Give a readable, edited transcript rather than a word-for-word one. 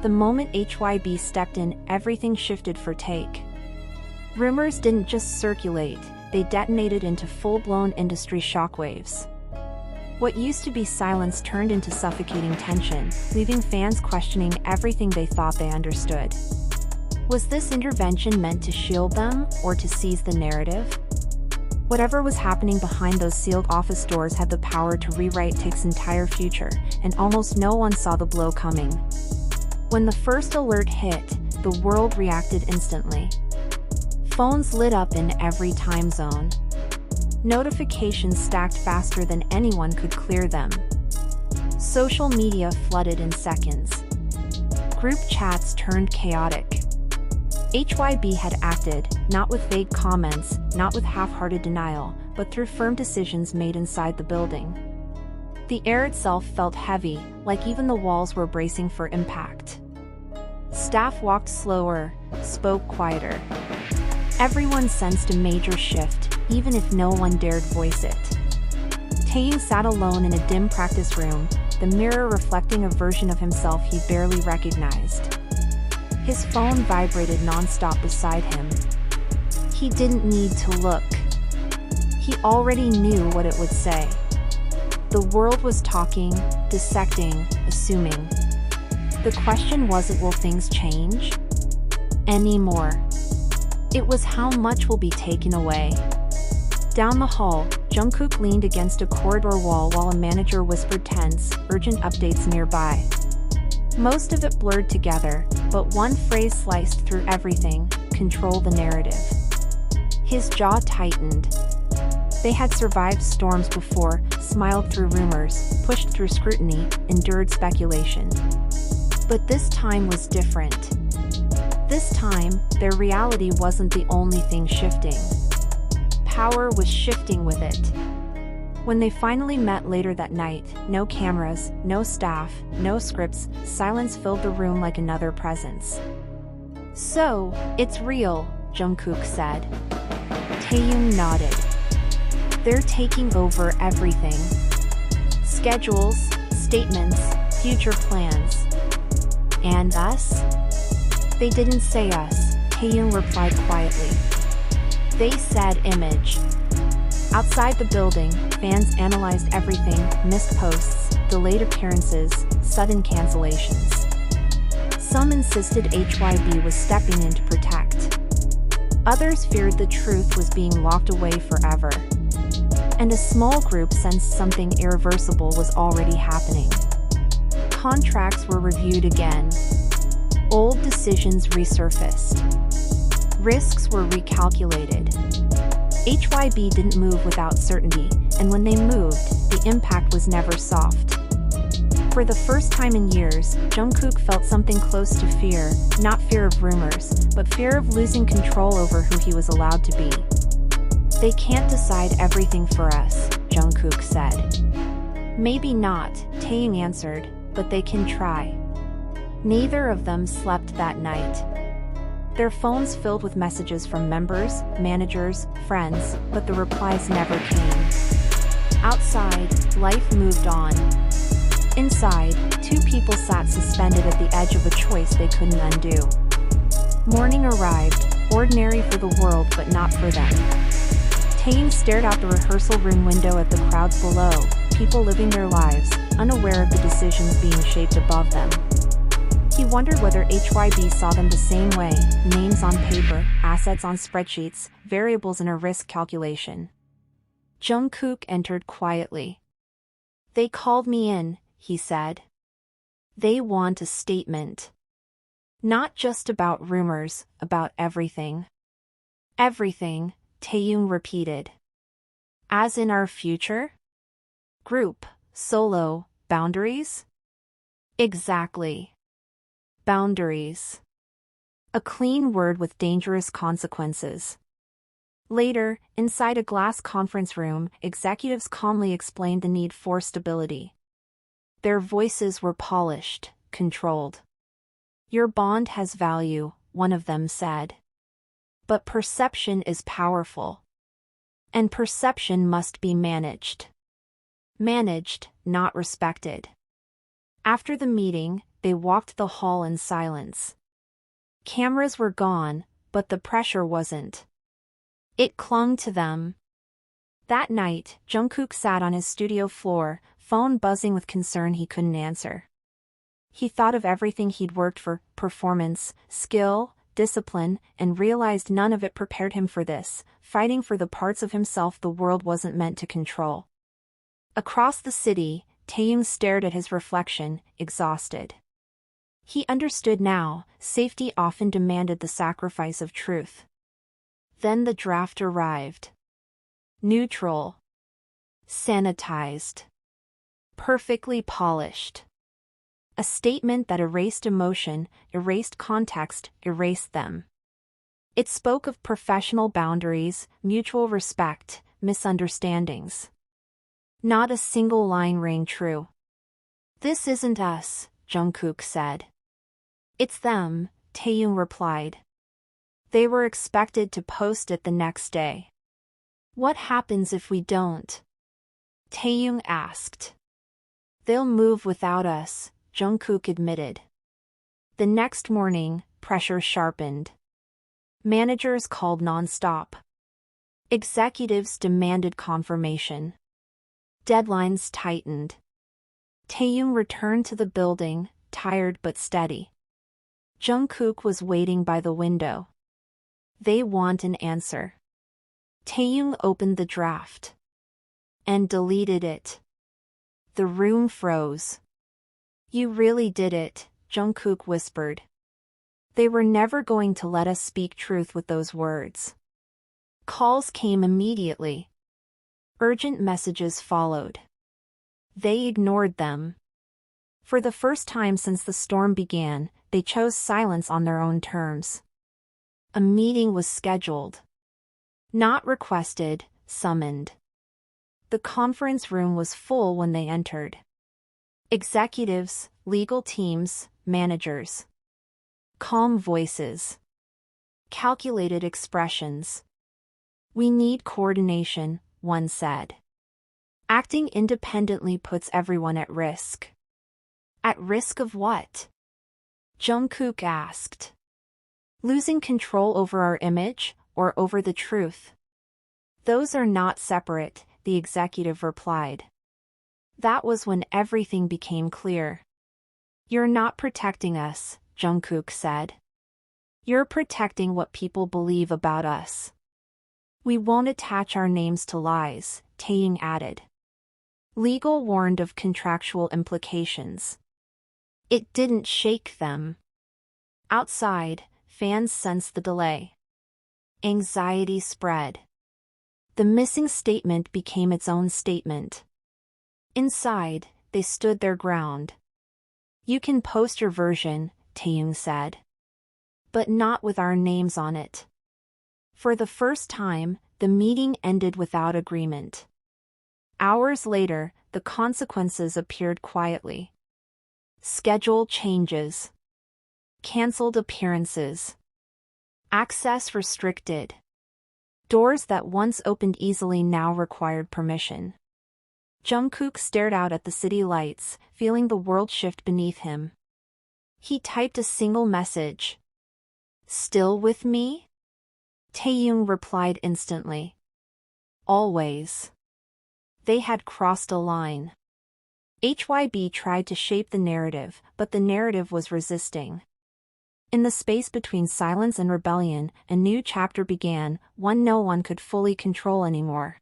The moment HYBE stepped in, everything shifted for Taek. Rumors didn't just circulate, they detonated into full-blown industry shockwaves. What used to be silence turned into suffocating tension, leaving fans questioning everything they thought they understood. Was this intervention meant to shield them, or to seize the narrative? Whatever was happening behind those sealed office doors had the power to rewrite Taek's entire future, and almost no one saw the blow coming. When the first alert hit, the world reacted instantly. Phones lit up in every time zone. Notifications stacked faster than anyone could clear them. Social media flooded in seconds. Group chats turned chaotic. HYBE had acted, not with vague comments, not with half-hearted denial, but through firm decisions made inside the building. The air itself felt heavy, like even the walls were bracing for impact. Staff walked slower, spoke quieter. Everyone sensed a major shift, even if no one dared voice it. Taehyung sat alone in a dim practice room, the mirror reflecting a version of himself he barely recognized. His phone vibrated non-stop beside him. He didn't need to look. He already knew what it would say. The world was talking, dissecting, assuming. The question wasn't will things change? Anymore. It was how much will be taken away. Down the hall, Jungkook leaned against a corridor wall while a manager whispered tense, urgent updates nearby. Most of it blurred together, but one phrase sliced through everything: control the narrative. His jaw tightened. They had survived storms before, smiled through rumors, pushed through scrutiny, endured speculation. But this time was different. This time, their reality wasn't the only thing shifting. Power was shifting with it. When they finally met later that night, no cameras, no staff, no scripts, silence filled the room like another presence. "So, it's real," Jungkook said. Taehyung nodded. "They're taking over everything. Schedules, statements, future plans. And us?" "They didn't say us," Taehyung replied quietly. "They said image." Outside the building, fans analyzed everything: missed posts, delayed appearances, sudden cancellations. Some insisted HYBE was stepping in to protect. Others feared the truth was being locked away forever. And a small group sensed something irreversible was already happening. Contracts were reviewed again. Old decisions resurfaced. Risks were recalculated. HYBE didn't move without certainty, and when they moved, the impact was never soft. For the first time in years, Jungkook felt something close to fear, not fear of rumors, but fear of losing control over who he was allowed to be. "They can't decide everything for us," Jungkook said. "Maybe not," Taehyung answered, "but they can try." Neither of them slept that night. Their phones filled with messages from members, managers, friends, but the replies never came. Outside, life moved on. Inside, two people sat suspended at the edge of a choice they couldn't undo. Morning arrived, ordinary for the world but not for them. Taehyung stared out the rehearsal room window at the crowds below, people living their lives, unaware of the decisions being shaped above them. He wondered whether HYBE saw them the same way: names on paper, assets on spreadsheets, variables in a risk calculation. Jungkook entered quietly. "They called me in," he said. "They want a statement. Not just about rumors, about everything." "Everything," Taehyung repeated. "As in our future? Group, solo, boundaries?" "Exactly. Boundaries. A clean word with dangerous consequences." Later, inside a glass conference room, executives calmly explained the need for stability. Their voices were polished, controlled. "Your bond has value," one of them said. "But perception is powerful. And perception must be managed. Managed, not respected." After the meeting, they walked the hall in silence. Cameras were gone, but the pressure wasn't. It clung to them. That night, Jungkook sat on his studio floor, phone buzzing with concern he couldn't answer. He thought of everything he'd worked for: performance, skill, discipline, and realized none of it prepared him for this, fighting for the parts of himself the world wasn't meant to control. Across the city, Taehyung stared at his reflection, exhausted. He understood now, safety often demanded the sacrifice of truth. Then the draft arrived. Neutral. Sanitized. Perfectly polished. A statement that erased emotion, erased context, erased them. It spoke of professional boundaries, mutual respect, misunderstandings. Not a single line rang true. "This isn't us," Jungkook said. "It's them," Taehyung replied. They were expected to post it the next day. "What happens if we don't?" Taehyung asked. "They'll move without us," Jungkook admitted. The next morning, pressure sharpened. Managers called non-stop. Executives demanded confirmation. Deadlines tightened. Taehyung returned to the building, tired but steady. Jungkook was waiting by the window. "They want an answer." Taehyung opened the draft. And deleted it. The room froze. "You really did it," Jungkook whispered. "They were never going to let us speak truth with those words." Calls came immediately. Urgent messages followed. They ignored them. For the first time since the storm began, they chose silence on their own terms. A meeting was scheduled. Not requested, summoned. The conference room was full when they entered. Executives, legal teams, managers. Calm voices. Calculated expressions. "We need coordination," one said. "Acting independently puts everyone at risk." "At risk of what?" Jungkook asked. "Losing control over our image, or over the truth?" "Those are not separate," the executive replied. That was when everything became clear. "You're not protecting us," Jungkook said. "You're protecting what people believe about us." "We won't attach our names to lies," Taehyung added. Legal warned of contractual implications. It didn't shake them. Outside, fans sensed the delay. Anxiety spread. The missing statement became its own statement. Inside, they stood their ground. "You can post your version," Taehyung said. "But not with our names on it." For the first time, the meeting ended without agreement. Hours later, the consequences appeared quietly. Schedule changes. Cancelled appearances. Access restricted. Doors that once opened easily now required permission. Jungkook stared out at the city lights, feeling the world shift beneath him. He typed a single message. "Still with me?" Taehyung replied instantly. "Always." They had crossed a line. HYBE tried to shape the narrative, but the narrative was resisting. In the space between silence and rebellion, a new chapter began, one no one could fully control anymore.